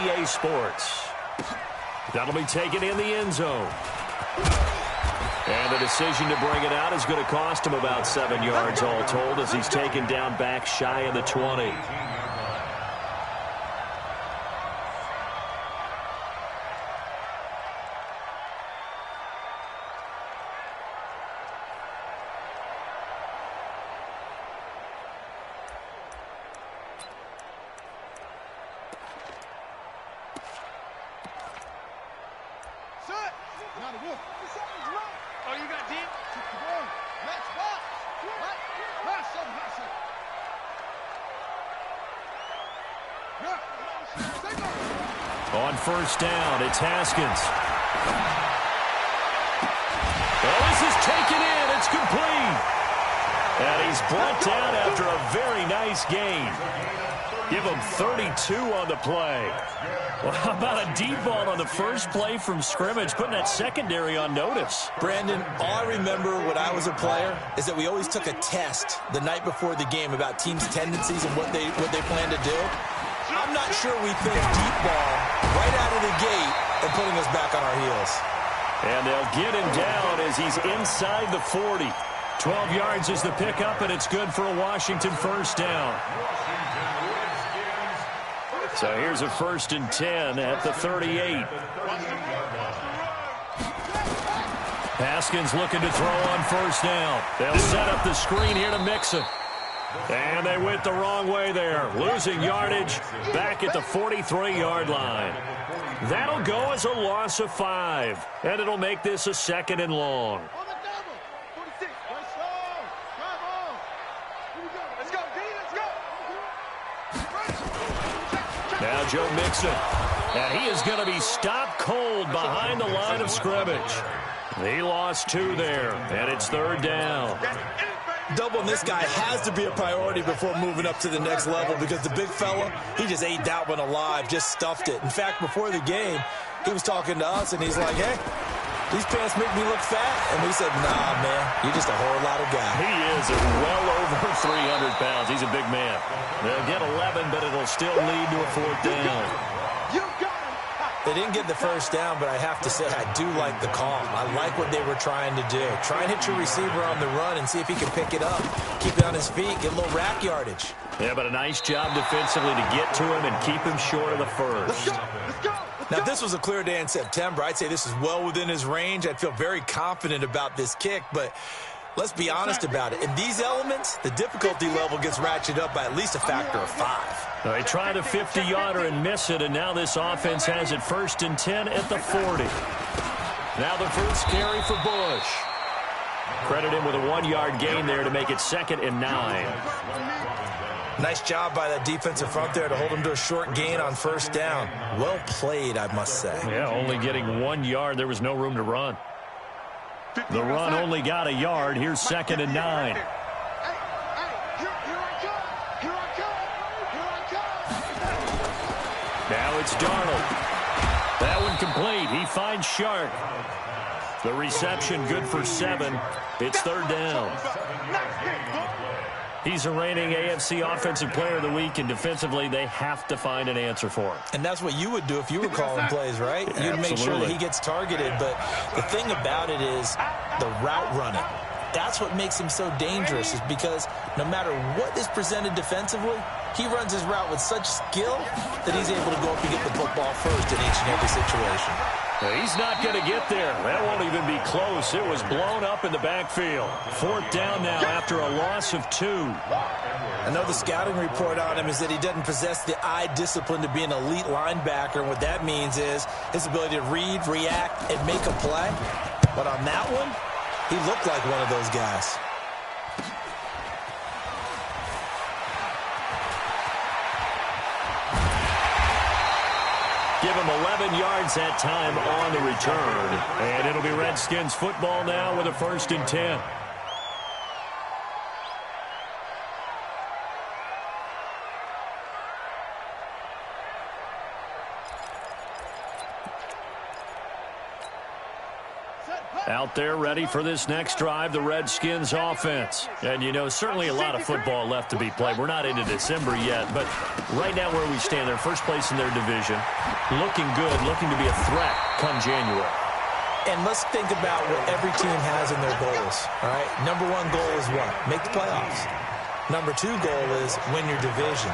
EA Sports. That'll be taken in the end zone. And the decision to bring it out is going to cost him about 7 yards all told as he's taken down back shy of the 20. On first down, it's Haskins. Well, this is taken in. It's complete. And he's brought down after a very nice gain. Give him 32 on the play. Well, how about a deep ball on the first play from scrimmage, putting that secondary on notice? Brandon, all I remember when I was a player is that we always took a test the night before the game about teams' tendencies and what they plan to do. I'm not sure we think deep ball right out of the gate and putting us back on our heels. And they'll get him down as he's inside the 40. 12 yards is the pickup, and it's good for a Washington first down. So here's a 1st and 10 at the 38. Haskins looking to throw on first down. They'll set up the screen here to Mixon. And they went the wrong way there. Losing yardage back at the 43-yard line. That'll go as a loss of 5. And it'll make this a 2nd and long. Now Joe Mixon. And he is going to be stopped cold behind the line of scrimmage. He lost 2 there. And it's 3rd down. Doubling this guy has to be a priority before moving up to the next level because the big fella, he just ate that one alive, just stuffed it. In fact, before the game, he was talking to us, and he's like, hey, these pants make me look fat. And we said, nah, man, you're just a whole lot of guy. He is well over 300 pounds. He's a big man. They'll get 11, but it'll still lead to a 4th down. They didn't get the first down, but I have to say I do like the call. I like what they were trying to do. Try and hit your receiver on the run and see if he can pick it up. Keep it on his feet, get a little rack yardage. Yeah, but a nice job defensively to get to him and keep him short of the first. Now, if this was a clear day in September, I'd say this is well within his range. I'd feel very confident about this kick, but let's be honest about it. In these elements, the difficulty level gets ratcheted up by at least a factor of 5. They tried a 50-yarder and miss it, and now this offense has it 1st and 10 at the 40. Now the first carry for Bush. Credit him with a 1-yard gain there to make it 2nd and 9. Nice job by that defensive front there to hold him to a short gain on first down. Well played, I must say. Yeah, only getting 1 yard. There was no room to run. The run only got a yard. Here's 2nd and 9. Now it's Darnold. That one complete. He finds Shark. The reception good for 7. It's 3rd down. He's a reigning AFC Offensive Player of the Week, and defensively they have to find an answer for him. And that's what you would do if you were calling plays, right? You'd make sure that he gets targeted. But the thing about it is the route running. That's what makes him so dangerous, is because no matter what is presented defensively, he runs his route with such skill that he's able to go up and get the football first in each and every situation. He's not going to get there. That won't even be close. It was blown up in the backfield. 4th down now after a loss of 2. I know the scouting report on him is that he doesn't possess the eye discipline to be an elite linebacker. And what that means is his ability to read, react, and make a play. But on that one, he looked like one of those guys. Give him 11 yards that time on the return. And it'll be Redskins football now with a 1st and 10. Out there ready for this next drive, the Redskins offense. And, you know, certainly a lot of football left to be played. We're not into December yet, but right now where we stand, they're first place in their division. Looking good, looking to be a threat come January. And let's think about what every team has in their goals, all right? Number one goal is what? Make the playoffs. Number two goal is win your division.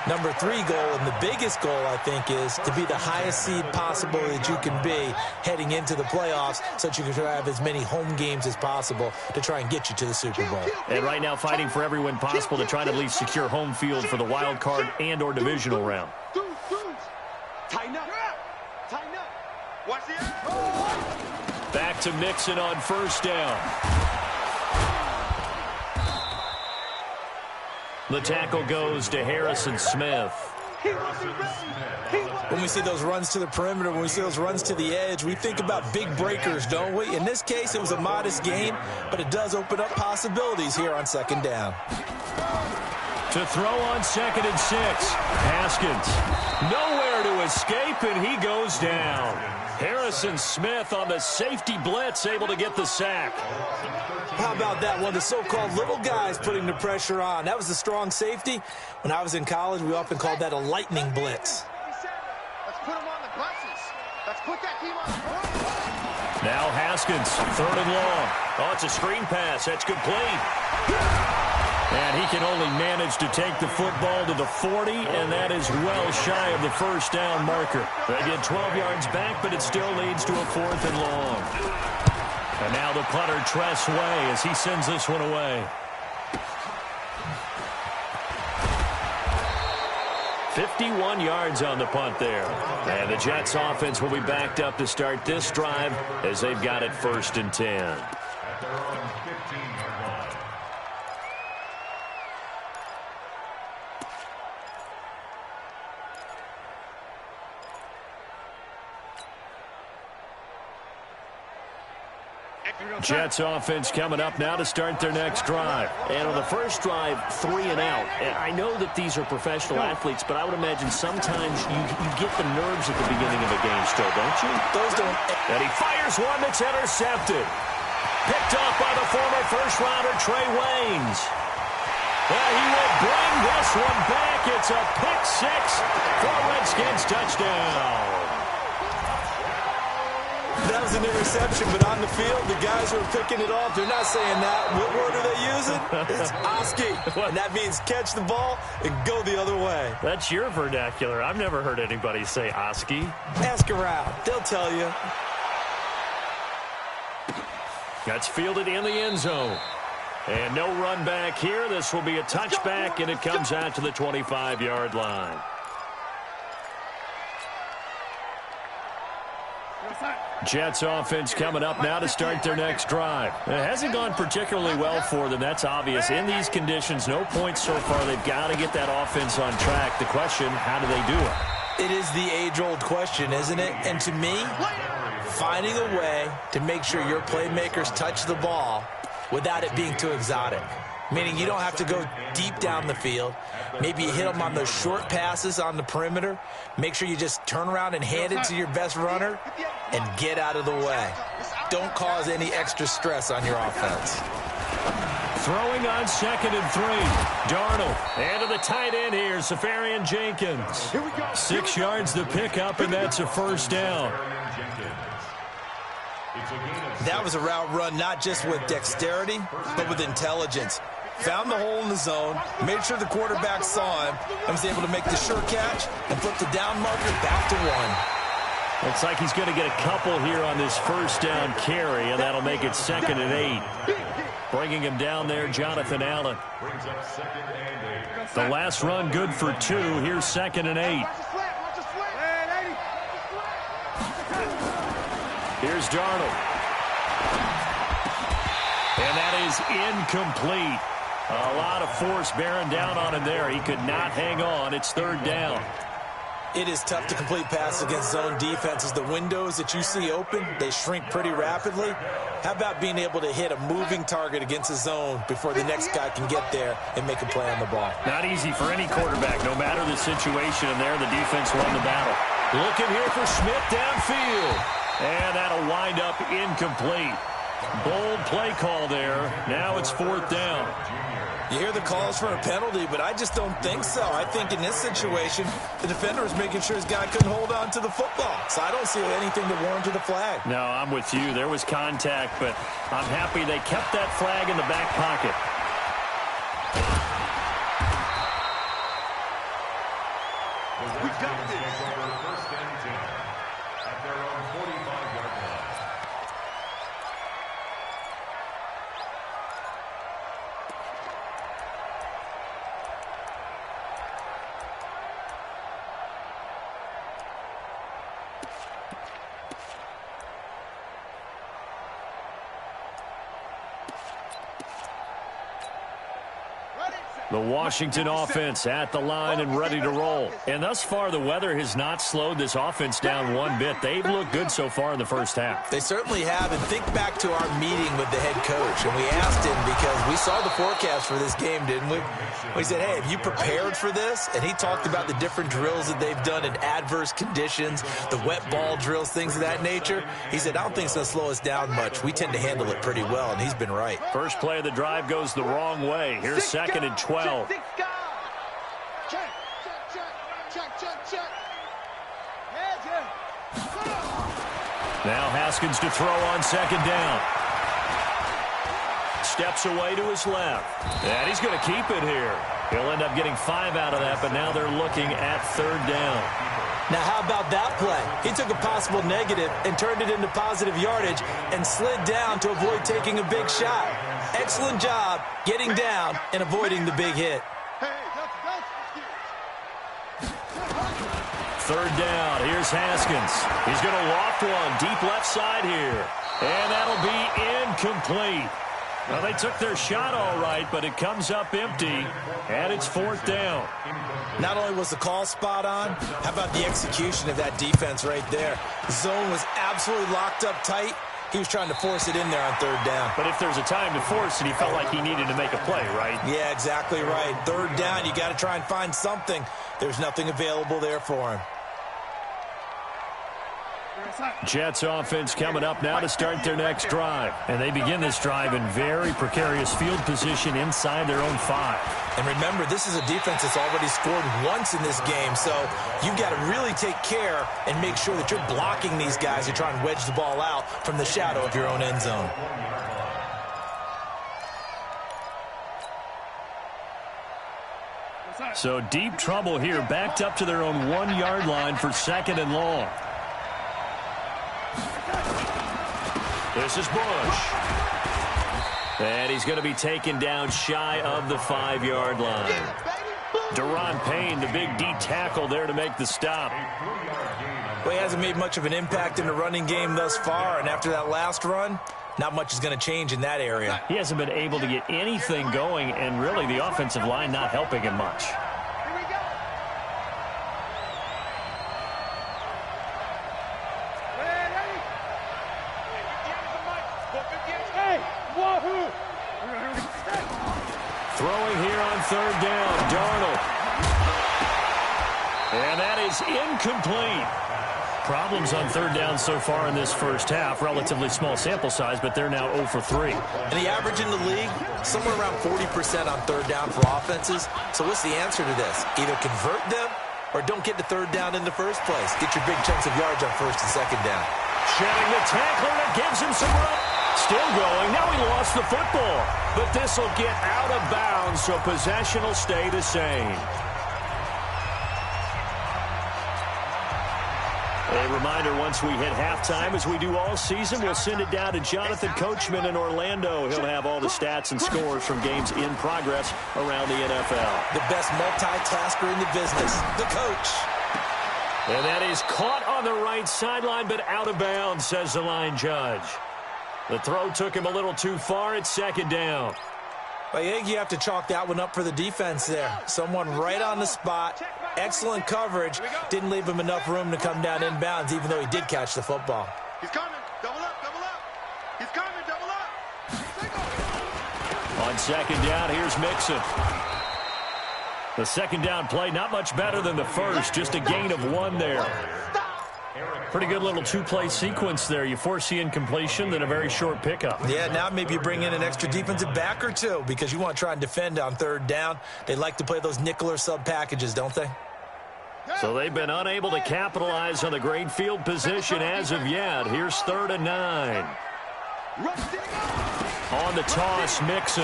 Number three goal, and the biggest goal, I think, is to be the highest seed possible that you can be heading into the playoffs so that you can have as many home games as possible to try and get you to the Super Bowl. And right now fighting for every win possible to try to at least secure home field for the wild card and or divisional round. Tighten up. Tighten up. Watch the Back to Mixon on first down. The tackle goes to Harrison Smith. When we see those runs to the perimeter, when we see those runs to the edge, we think about big breakers, don't we? In this case, it was a modest gain, but it does open up possibilities here on second down. To throw on 2nd and 6. Haskins. Nowhere to escape, and he goes down. Harrison Smith on the safety blitz, able to get the sack. How about that one? The so-called little guys putting the pressure on. That was the strong safety. When I was in college, we often called that a lightning blitz. Let's put them on the buses. Let's put that team on the buses. Now Haskins, 3rd and long. Oh, it's a screen pass. That's complete. And he can only manage to take the football to the 40, and that is well shy of the first down marker. They get 12 yards back, but it still leads to a 4th and long. And now the punter, Tress Way, as he sends this one away. 51 yards on the punt there. And the Jets offense will be backed up to start this drive as they've got it 1st and 10. Jets offense coming up now to start their next drive. And on the first drive, 3 and out. And I know that these are professional athletes, but I would imagine sometimes you get the nerves at the beginning of a game still, don't you? Those don't. And he fires one that's intercepted. Picked off by the former first-rounder Trey Waynes. And he will bring this one back. It's a pick 6 for a Redskins touchdown. That was an interception, but on the field, the guys who are picking it off, they're not saying that. What word are they using? It's Oski, and that means catch the ball and go the other way. That's your vernacular. I've never heard anybody say Oski. Ask around. They'll tell you. That's fielded in the end zone. And no run back here. This will be a touchback, and it comes out to the 25-yard line. Jets offense coming up now to start their next drive. It hasn't gone particularly well for them. That's obvious. In these conditions, no points so far. They've got to get that offense on track. The question, how do they do it? It is the age-old question, isn't it? And to me, finding a way to make sure your playmakers touch the ball without it being too exotic. Meaning you don't have to go deep down the field. Maybe you hit them on those short passes on the perimeter. Make sure you just turn around and hand it to your best runner and get out of the way. Don't cause any extra stress on your offense. Throwing on 2nd and 3. Darnold. And to the tight end here, Safarian Jenkins. 6 yards to pick up, and that's a first down. That was a route run not just with dexterity, but with intelligence. Found the hole in the zone, made sure the quarterback saw him, and was able to make the sure catch and flip the down marker back to 1. Looks like he's going to get a couple here on this first down carry, and that'll make it 2nd and 8. Bringing him down there, Jonathan Allen. The last run good for 2. Here's 2nd and 8. Here's Darnold. And that is incomplete. A lot of force bearing down on him there. He could not hang on. It's 3rd down. It is tough to complete passes against zone defenses. The windows that you see open, they shrink pretty rapidly. How about being able to hit a moving target against a zone before the next guy can get there and make a play on the ball? Not easy for any quarterback, no matter the situation. And there, the defense won the battle. Looking here for Smith downfield. And that'll wind up incomplete. Bold play call there. Now it's 4th down. You hear the calls for a penalty, but I just don't think so. I think in this situation, the defender is making sure his guy couldn't hold on to the football. So I don't see anything to warrant the flag. No, I'm with you. There was contact, but I'm happy they kept that flag in the back pocket. We got this. First and 10 at their own 45-yard line. The Washington offense at the line and ready to roll. And thus far, the weather has not slowed this offense down one bit. They've looked good so far in the first half. They certainly have. And think back to our meeting with the head coach. And we asked him because we saw the forecast for this game, didn't we? We said, hey, have you prepared for this? And he talked about the different drills that they've done in adverse conditions, the wet ball drills, things of that nature. He said, I don't think it's going to slow us down much. We tend to handle it pretty well, and he's been right. First play of the drive goes the wrong way. Here's 2nd and 12. Check, check, check, check, check. Now Haskins to throw on 2nd down. Steps away to his left. And he's going to keep it here. He'll end up getting 5 out of that, but now they're looking at 3rd down. Now, how about that play? He took a possible negative and turned it into positive yardage and slid down to avoid taking a big shot. Excellent job getting down and avoiding the big hit. 3rd down. Here's Haskins. He's going to loft one deep left side here. And that'll be incomplete. Well, they took their shot all right, but it comes up empty, and it's 4th down. Not only was the call spot on, how about the execution of that defense right there? The zone was absolutely locked up tight. He was trying to force it in there on 3rd down. But if there's a time to force it, he felt like he needed to make a play, right? Yeah, exactly right. 3rd down, you got to try and find something. There's nothing available there for him. Jets offense coming up now to start their next drive. And they begin this drive in very precarious field position inside their own 5. And remember, this is a defense that's already scored once in this game, so you've got to really take care and make sure that you're blocking these guys who try and wedge the ball out from the shadow of your own end zone. So deep trouble here, backed up to their own 1-yard line for 2nd and long. This is Bush. And he's going to be taken down shy of the 5-yard line. Deron Payne, the big D tackle there to make the stop. Well, he hasn't made much of an impact in the running game thus far, and after that last run, not much is going to change in that area. He hasn't been able to get anything going, and really the offensive line not helping him much. Throwing here on 3rd down, Darnold. And that is incomplete. Problems on 3rd down so far in this first half. Relatively small sample size, but they're now 0 for 3. And the average in the league, somewhere around 40% on 3rd down for offenses. So what's the answer to this? Either convert them or don't get to 3rd down in the first place. Get your big chunks of yards on 1st and 2nd down. Shedding the tackler that gives him some room. Still going. Now he lost the football. But this will get out of bounds, so possession will stay the same. A reminder, once we hit halftime, as we do all season, we'll send it down to Jonathan Coachman in Orlando. He'll have all the stats and scores from games in progress around the NFL. The best multitasker in the business, the coach. And that is caught on the right sideline, but out of bounds, says the line judge. The throw took him a little too far. It's 2nd down. I think you have to chalk that one up for the defense there. Someone right on the spot. Excellent coverage. Didn't leave him enough room to come down inbounds, even though he did catch the football. He's coming. Double up, double up. He's coming, double up. On 2nd down, here's Mixon. The 2nd down play, not much better than the first. Just a gain of 1 there. Pretty good little two-play sequence there. You force the incompletion, then a very short pickup. Yeah, now maybe you bring in an extra defensive back or two because you want to try and defend on third down. They like to play those nickel or sub packages, don't they? So they've been unable to capitalize on the great field position as of yet. Here's 3rd and 9. On the toss, Mixon.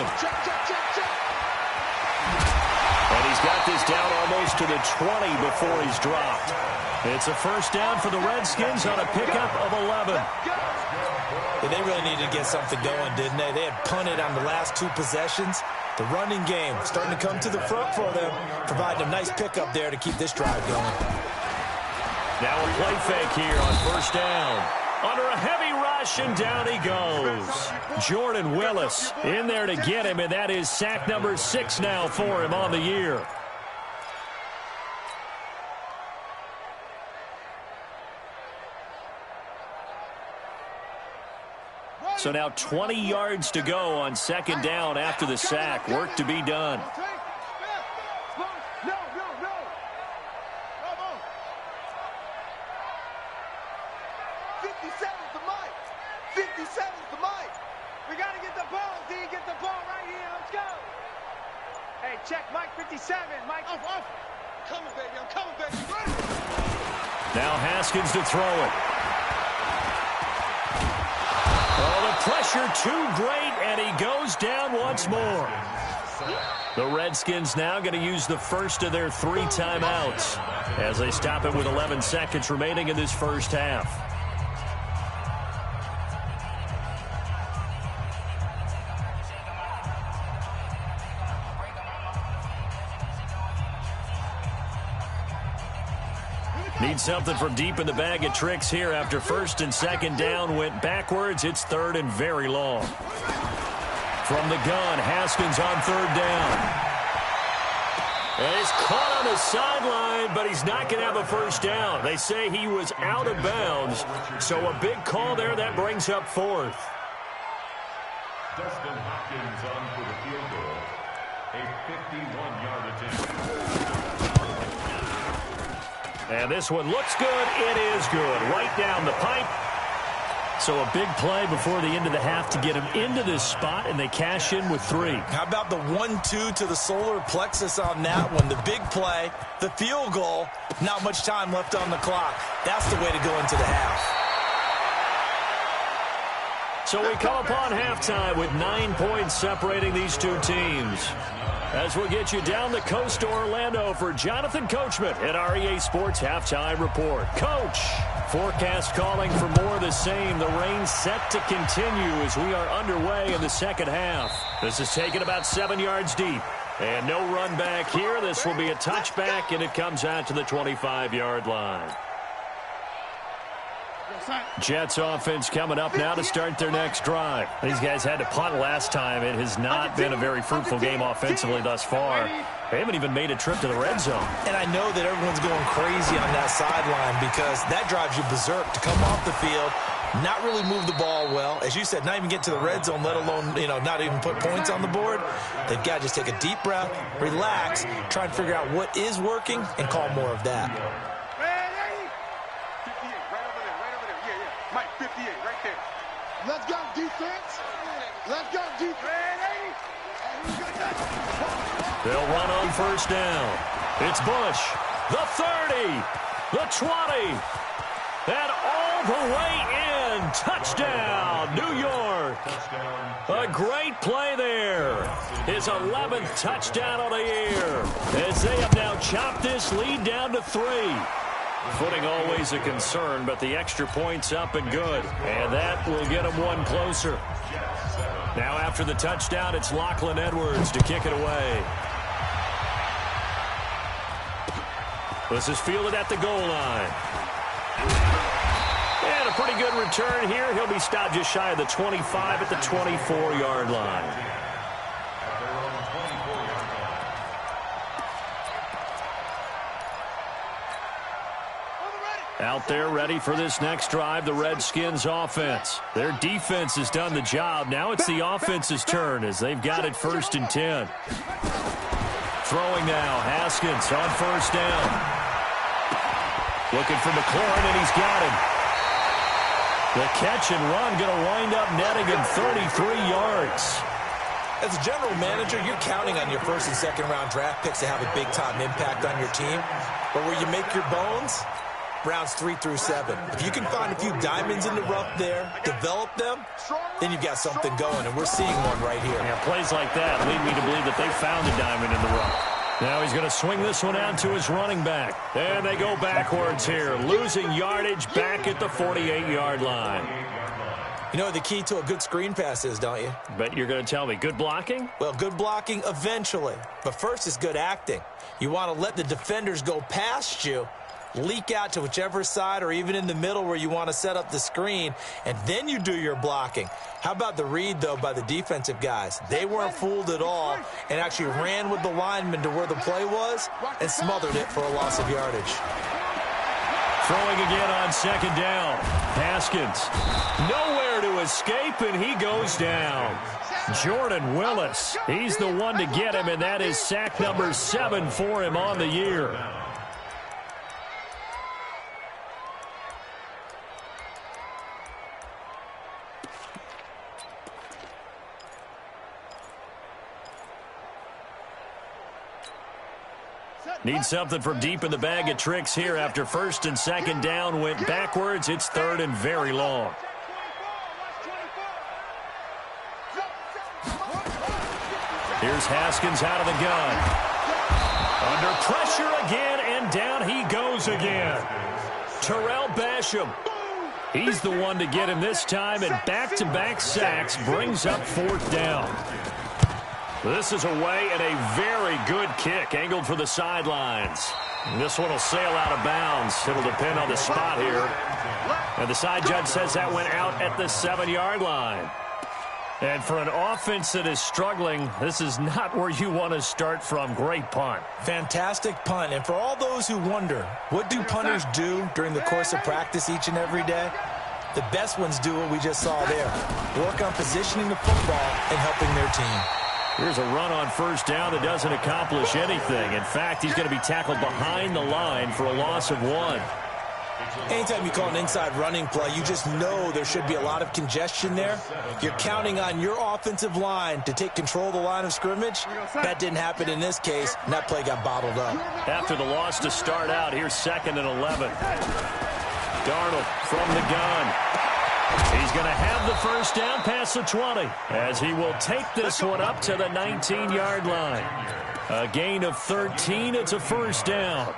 And he's got this down almost to the 20 before he's dropped. It's a first down for the Redskins on a pickup of 11. Yeah, they really needed to get something going, didn't they? They had punted on the last 2 possessions. The running game starting to come to the front for them, providing a nice pickup there to keep this drive going. Now a play fake here on first down. Under a heavy rush, and down he goes. Jordan Willis in there to get him, and that is sack number 6 now for him on the year. So now 20 yards to go on 2nd down after the sack. Work to be done. Check, Mike 57. Mike, off. Coming, baby. I'm coming, baby. Now Haskins to throw it. Oh, the pressure too great, and he goes down once more. The Redskins now going to use the first of their 3 timeouts as they stop it with 11 seconds remaining in this first half. Need something from deep in the bag of tricks here after 1st and 2nd down went backwards. It's 3rd and very long. From the gun, Haskins on 3rd down. And he's caught on the sideline, but he's not going to have a first down. They say he was out of bounds, so a big call there that brings up 4th. Dustin Hopkins on for the field goal. A 51-yard attempt. And this one looks good. It is good. Right down the pipe. So a big play before the end of the half to get him into this spot, and they cash in with 3. How about the 1-2 to the solar plexus on that one? The big play, the field goal, not much time left on the clock. That's the way to go into the half. So we come upon halftime with 9 points separating these 2 teams. As we'll get you down the coast to Orlando for Jonathan Coachman at our EA Sports Halftime Report. Coach, forecast calling for more of the same. The rain set to continue as we are underway in the second half. This is taken about 7 yards deep. And no run back here. This will be a touchback, and it comes out to the 25-yard line. Jets offense coming up now to start their next drive. These guys had to punt last time. It has not been a very fruitful game offensively thus far. They haven't even made a trip to the red zone. And I know that everyone's going crazy on that sideline because that drives you berserk to come off the field, not really move the ball well. As you said, not even get to the red zone, let alone, not even put points on the board. They've got to just take a deep breath, relax, try and figure out what is working and call more of that. Let's go, defense. Let's go, defense. They'll run on first down. It's Bush. The 30. The 20. And all the way in. Touchdown, New York. A great play there. His 11th touchdown of the year. As they have now chopped this lead down to 3. Footing always a concern, but the extra point's up and good. And that will get them one closer. Now after the touchdown, it's Lachlan Edwards to kick it away. This is fielded at the goal line. And a pretty good return here. He'll be stopped just shy of the 25 at the 24-yard line. Out there ready for this next drive, the Redskins offense. Their defense has done the job. Now it's the offense's turn as they've got it 1st and 10. Throwing now, Haskins on first down. Looking for McLaurin, and he's got him. The catch and run going to wind up netting him 33 yards. As a general manager, you're counting on your first and second round draft picks to have a big-time impact on your team. But where you make your bones, rounds 3 through 7. If you can find a few diamonds in the rough there, develop them, then you've got something going, and we're seeing one right here. Yeah, plays like that lead me to believe that they found a diamond in the rough. Now he's going to swing this one out to his running back. And they go backwards here, losing yardage back at the 48-yard line. You know what the key to a good screen pass is, don't you? But you're going to tell me, good blocking? Well, good blocking eventually. But first is good acting. You want to let the defenders go past you, leak out to whichever side or even in the middle where you want to set up the screen, and then you do your blocking. How about the read, though, by the defensive guys? They weren't fooled at all and actually ran with the lineman to where the play was and smothered it for a loss of yardage. Throwing again on second down. Haskins, nowhere to escape, and he goes down. Jordan Willis, he's the one to get him, and that is sack number 7 for him on the year. Need something from deep in the bag of tricks here after first and second down went backwards. It's third and very long. Here's Haskins out of the gun. Under pressure again, and down he goes again. Terrell Basham. He's the one to get him this time, and back-to-back sacks brings up fourth down. This is away, and a very good kick angled for the sidelines. This one will sail out of bounds. It'll depend on the spot here. And the side judge says that went out at the 7-yard line. And for an offense that is struggling, this is not where you want to start from. Great punt. Fantastic punt. And for all those who wonder, what do punters do during the course of practice each and every day? The best ones do what we just saw there. Work on positioning the football and helping their team. Here's a run on first down that doesn't accomplish anything. In fact, he's going to be tackled behind the line for a loss of 1. Anytime you call an inside running play, you just know there should be a lot of congestion there. You're counting on your offensive line to take control of the line of scrimmage. That didn't happen in this case, and that play got bottled up. After the loss to start out, here's 2nd and 11. Darnold from the gun. He's going to have the first down past the 20 as he will take this one up to the 19-yard line. A gain of 13. It's a first down.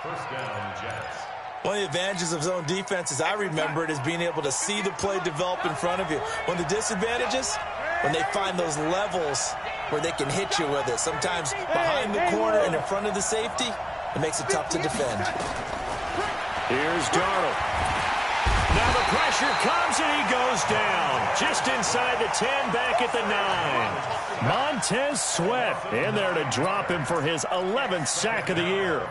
First down, Jets. One of the advantages of zone defense, as I remember it, is being able to see the play develop in front of you. One of the disadvantages, when they find those levels where they can hit you with it. Sometimes behind the corner and in front of the safety, it makes it tough to defend. Here's Darnold. Now the pressure comes, and he goes down. Just inside the 10, back at the 9. Montez Sweat in there to drop him for his 11th sack of the year.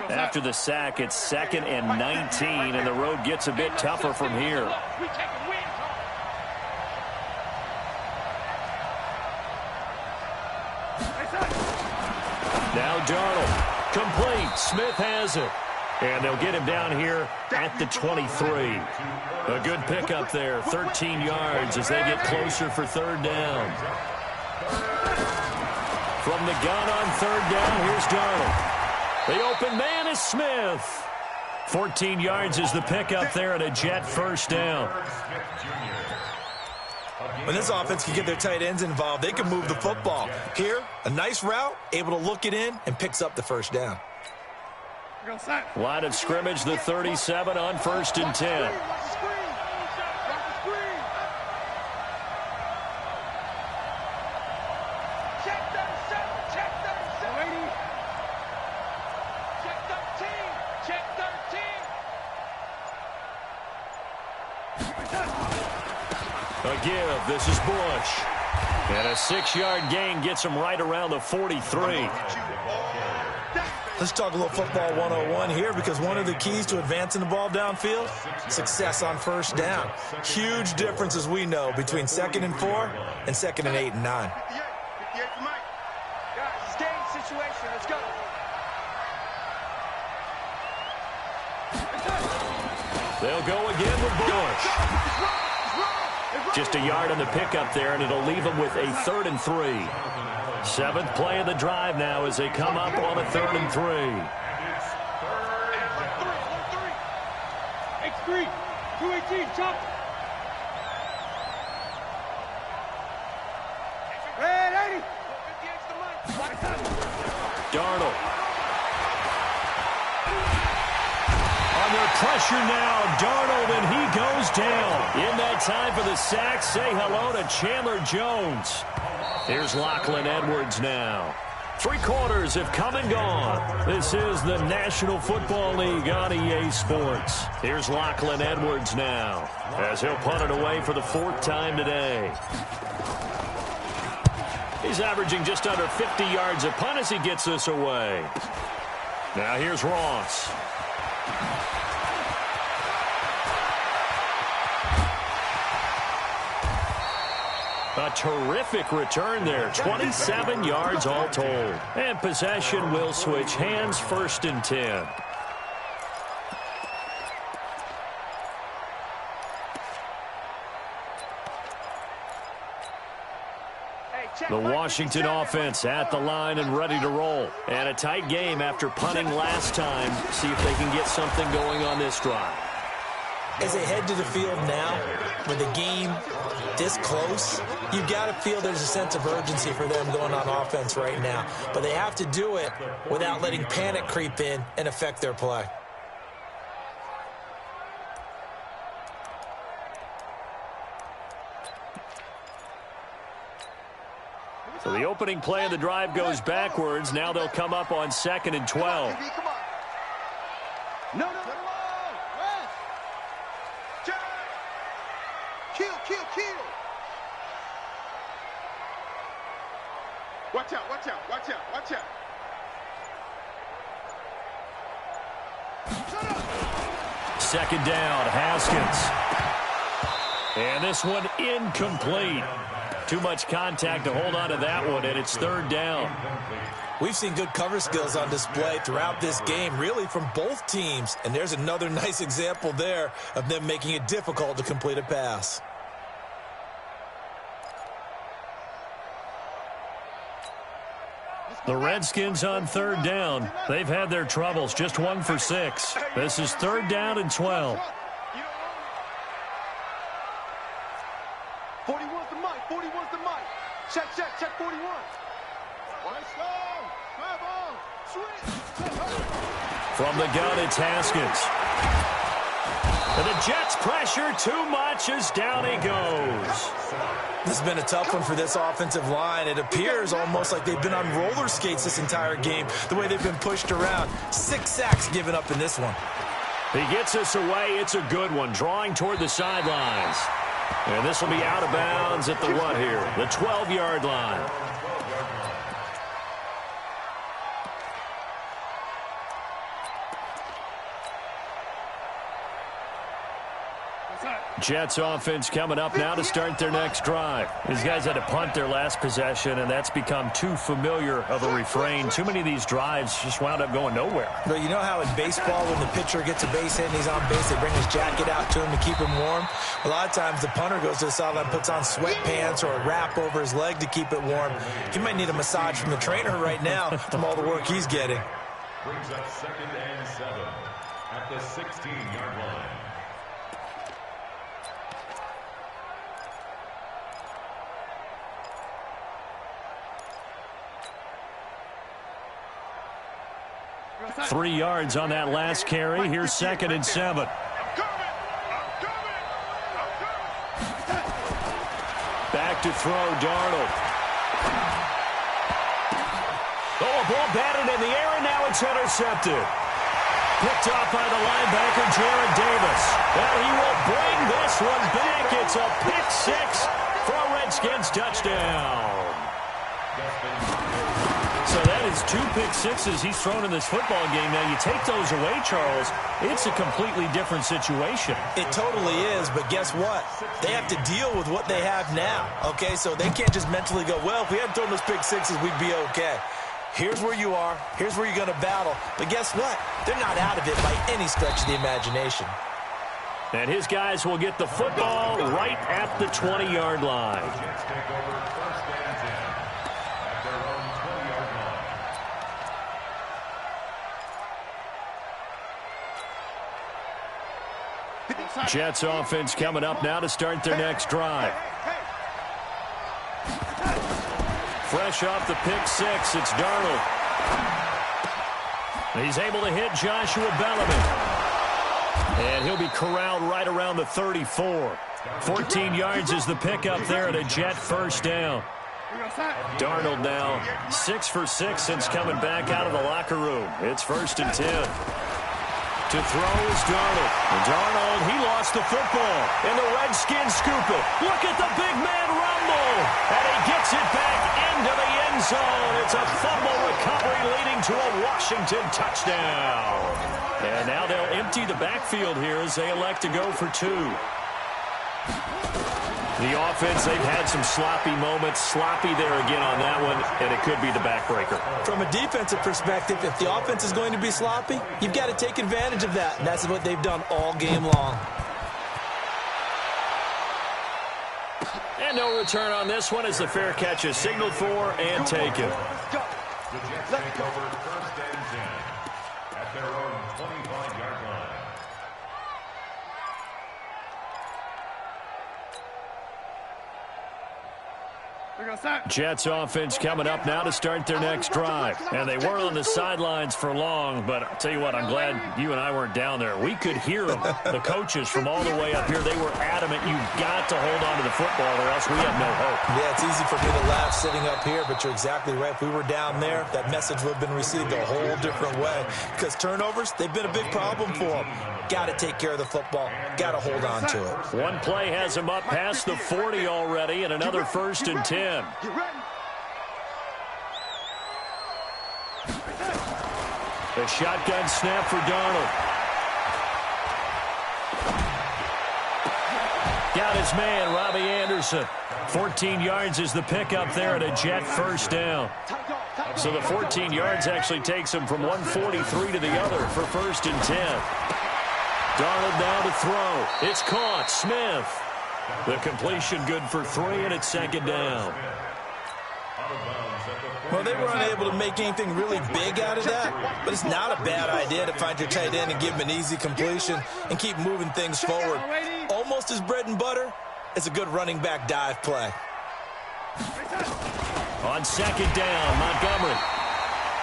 After the sack, it's 2nd and 19, and the road gets a bit tougher from here. Now Darnold. Complete. Smith has it. And they'll get him down here at the 23. A good pickup there. 13 yards as they get closer for third down. From the gun on third down, here's Darnold. The open man is Smith. 14 yards is the pickup there and a Jet first down. When this offense can get their tight ends involved, they can move the football. Here, a nice route, able to look it in, and picks up the first down. Line of scrimmage, the 37 on 1st and 10. A give. This is Bush. And a 6-yard gain gets him right around the 43. Let's talk a little football 101 here, because one of the keys to advancing the ball downfield, success on first down. Huge difference, as we know, between 2nd and 4 and 2nd and 8 and 9. Stay in situation. They'll go again with Bush. Just a yard on the pickup there, and it'll leave them with a 3rd and 3. 7th play of the drive now as they come up on a 3rd and 3. X3, 218, chop. Red 80. Darnold. Under pressure now, Darnold, and he goes down. In that time for the sack, say hello to Chandler Jones. Here's Lachlan Edwards now. 3 quarters have come and gone. This is the National Football League on EA Sports. Here's Lachlan Edwards now, as he'll punt it away for the 4th time today. He's averaging just under 50 yards a punt as he gets this away. Now here's Ross. A terrific return there. 27 yards all told. And possession will switch hands, 1st and 10. The Washington offense at the line and ready to roll. And a tight game after punting last time. See if they can get something going on this drive. As they head to the field now, with the game this close, you've got to feel there's a sense of urgency for them going on offense right now. But they have to do it without letting panic creep in and affect their play. So the opening play of the drive goes backwards. Now they'll come up on 2nd and 12. No. Kill. Watch out. 2nd down, Haskins. And this one incomplete. Too much contact to hold on to that one, and it's 3rd down. We've seen good cover skills on display throughout this game, really from both teams. And there's another nice example there of them making it difficult to complete a pass. The Redskins on 3rd down. They've had their troubles, just 1 for 6. This is 3rd down and 12. 41's the mic. Check 41. From the gun, it's Haskins. And the Jets pressure too much as down he goes. This has been a tough one for this offensive line. It appears almost like they've been on roller skates this entire game, the way they've been pushed around. 6 sacks given up in this one. He gets us away. It's a good one, drawing toward the sidelines. And this will be out of bounds at the what here? The 12-yard line. Jets offense coming up now to start their next drive. These guys had to punt their last possession, and that's become too familiar of a refrain. Too many of these drives just wound up going nowhere. But you know how in baseball, when the pitcher gets a base hit and he's on base, they bring his jacket out to him to keep him warm? A lot of times the punter goes to the sideline, puts on sweatpants or a wrap over his leg to keep it warm. He might need a massage from the trainer right now from all the work he's getting. Brings up 2nd and 7 at the 16-yard line. Three yards on that last carry. Here's 2nd and 7. Back to throw, Darnold. Oh, a ball batted in the air, and now it's intercepted. Picked off by the linebacker, Jared Davis. And he will bring this one back. It's a pick 6 for a Redskins touchdown. So that is 2 pick sixes he's thrown in this football game. Now, you take those away, Charles, it's a completely different situation. It totally is, but guess what? They have to deal with what they have now, okay? So they can't just mentally go, well, if we hadn't thrown those pick sixes, we'd be okay. Here's where you are. Here's where you're going to battle. But guess what? They're not out of it by any stretch of the imagination. And his guys will get the football right at the 20-yard line. Jets take over first and 10 at their own 20-yard line. Jets offense coming up now to start their next drive. Fresh off the pick six, it's Darnold. He's able to hit Joshua Bellamy. And he'll be corralled right around the 34. 14 yards is the pickup there at a Jet first down. Darnold now 6 for 6 since coming back out of the locker room. It's 1st and 10. To throw is Darnold. And Darnold, he lost the football. And the Redskins scoop it. Look at the big man rumble. And he gets it back into the end zone. It's a fumble recovery leading to a Washington touchdown. And now they'll empty the backfield here as they elect to go for 2. The offense, they've had some sloppy moments. Sloppy there again on that one, and it could be the backbreaker. From a defensive perspective, if the offense is going to be sloppy, you've got to take advantage of that. And that's what they've done all game long. And no return on this one as the fair catch is signaled for and taken. The Jets take over first and 10 at their own 25-yard line. Jets offense coming up now to start their next drive. And they weren't on the sidelines for long, but I'll tell you what, I'm glad you and I weren't down there. We could hear them. The coaches from all the way up here, they were adamant. You've got to hold on to the football or else we have no hope. Yeah, it's easy for me to laugh sitting up here, but you're exactly right. If we were down there, that message would have been received a whole different way. Because turnovers, they've been a big problem for them. Got to take care of the football. Got to hold on to it. One play has him up past the 40 already, and another 1st and 10. The shotgun snap for Darnold. Got his man, Robbie Anderson. 14 yards is the pickup there at a Jet first down. So the 14 yards actually takes him from 143 to the other for 1st and 10. Darnold now to throw. It's caught. Smith. The completion good for 3, and it's 2nd down. Well, they were unable to make anything really big out of that, but it's not a bad idea to find your tight end and give him an easy completion and keep moving things forward. Almost as bread and butter as a good running back dive play. On 2nd down, Montgomery.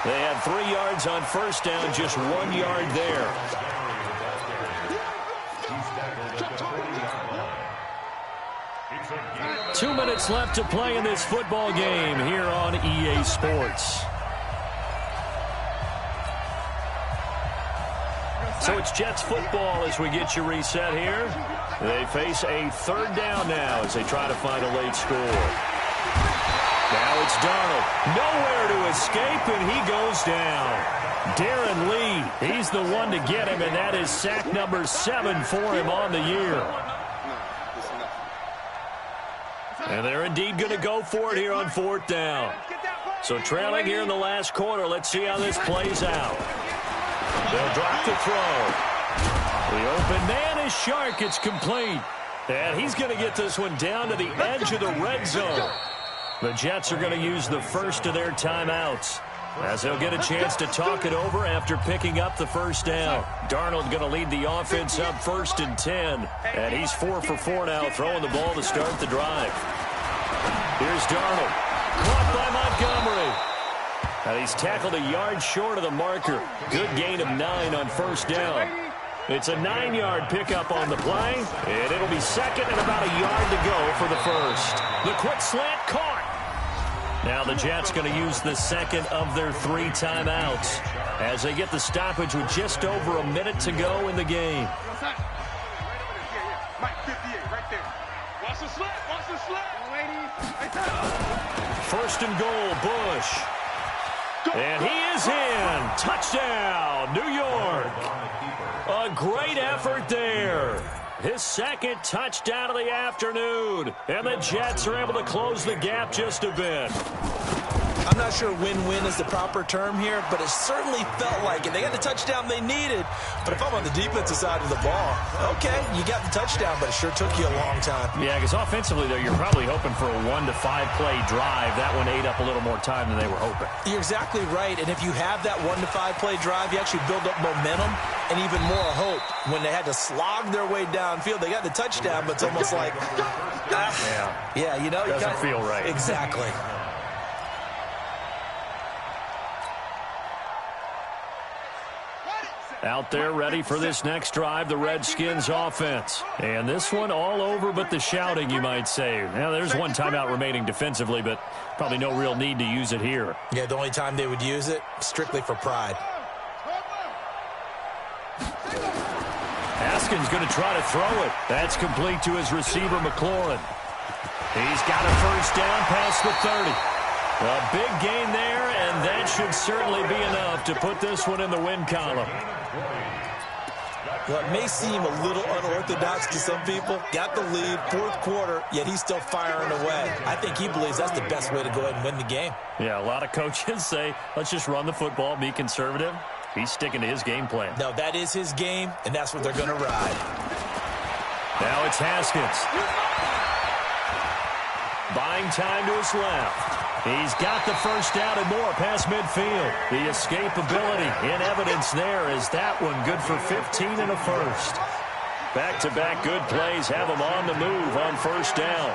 They had 3 yards on 1st down, just 1 yard there. 2 minutes left to play in this football game here on EA Sports. So it's Jets football as we get you reset here. They face a 3rd down now as they try to find a late score. Now it's Darnold. Nowhere to escape, and he goes down. Darren Lee, he's the one to get him, and that is sack number 7 for him on the year. And they're indeed going to go for it here on 4th down. So trailing here in the last quarter, let's see how this plays out. They'll drop the throw. The open man is Shark. It's complete. And he's going to get this one down to the edge of the red zone. The Jets are going to use the first of their timeouts as they'll get a chance to talk it over after picking up the 1st down. Darnold going to lead the offense up 1st and 10. And he's 4 for 4 now, throwing the ball to start the drive. Here's Darnold. Caught by Montgomery. And he's tackled a yard short of the marker. Good gain of 9 on 1st down. It's a 9-yard pickup on the play, and it'll be 2nd and about a yard to go for the 1st. The quick slant caught. Now the Jets going to use the 2nd of their 3 timeouts as they get the stoppage with just over a minute to go in the game. First and goal, Bush. And he is in. Touchdown, New York. A great effort there. His 2nd touchdown of the afternoon. And the Jets are able to close the gap just a bit. I'm not sure win-win is the proper term here, but it certainly felt like it. They got the touchdown they needed, but if I'm on the defensive side of the ball, okay, you got the touchdown, but it sure took you a long time. Yeah, because offensively, though, you're probably hoping for a 1 to 5 play drive. That one ate up a little more time than they were hoping. You're exactly right, and if you have that 1 to 5 play drive, you actually build up momentum and even more hope. When they had to slog their way downfield, they got the touchdown, but it's almost like, yeah, you know, doesn't feel right. Exactly. Out there ready for this next drive, the Redskins offense. And this one all over but the shouting, you might say. Now, there's one timeout remaining defensively, but probably no real need to use it here. Yeah, the only time they would use it, strictly for pride. Haskins going to try to throw it. That's complete to his receiver, McLaurin. He's got a first down past the 30. A big gain there, and that should certainly be enough to put this one in the win column. Well, it may seem a little unorthodox to some people. Got the lead, fourth quarter, yet he's still firing away. I think he believes that's the best way to go ahead and win the game. Yeah, a lot of coaches say, let's just run the football, be conservative. He's sticking to his game plan. No, that is his game, and that's what they're going to ride. Now it's Haskins. Buying time to his left. He's got the first down and more past midfield. The escapability in evidence there is that one good for 15 and a first. Back-to-back good plays have him on the move on first down.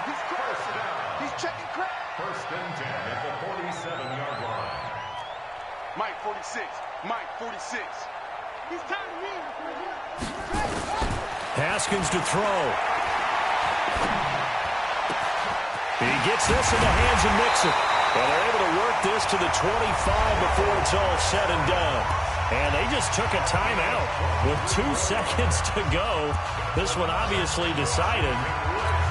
He's checking crap. First and 10 at the 47-yard line. Mike 46. Mike 46. He's timing in. Haskins to throw. He gets this in the hands of Mixon. And they're able to work this to the 25 before it's all said and done. And they just took a timeout with 2 seconds to go. This one obviously decided.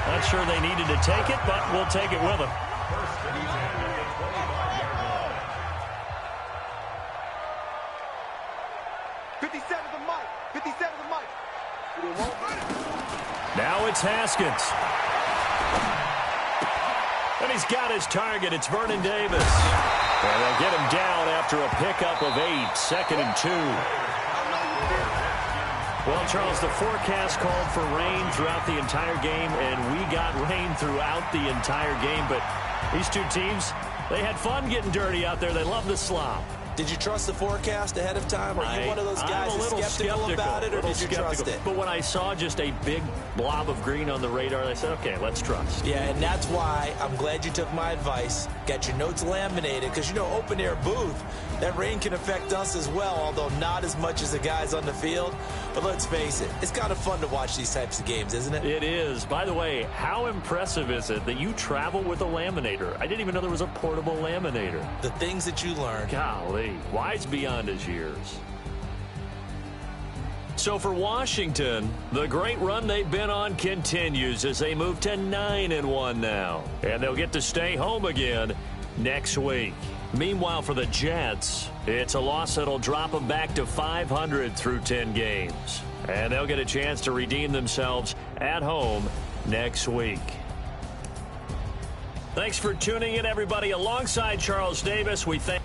Not sure they needed to take it, but we'll take it with them. First and 10 at the 25-yard line. 57 to Mike. 57 to Mike. Now it's Haskins. And he's got his target. It's Vernon Davis. And they'll get him down after a pickup of 8, 2nd and 2. Well, Charles, the forecast called for rain throughout the entire game, and we got rain throughout the entire game. But these two teams, they had fun getting dirty out there. They love the slop. Did you trust the forecast ahead of time? Are you one of those guys that's skeptical about it, or did you trust it? But when I saw just a big blob of green on the radar, I said, okay, let's trust. Yeah, and that's why I'm glad you took my advice. Got your notes laminated, because, you know, open-air booth, that rain can affect us as well, although not as much as the guys on the field. But let's face it, it's kind of fun to watch these types of games, isn't it? It is. By the way, how impressive is it that you travel with a laminator? I didn't even know there was a portable laminator. The things that you learn. Golly, wise beyond his years. So for Washington, the great run they've been on continues as they move to 9-1 now. And they'll get to stay home again next week. Meanwhile, for the Jets, it's a loss that'll drop them back to 500 through 10 games. And they'll get a chance to redeem themselves at home next week. Thanks for tuning in, everybody. Alongside Charles Davis, we thank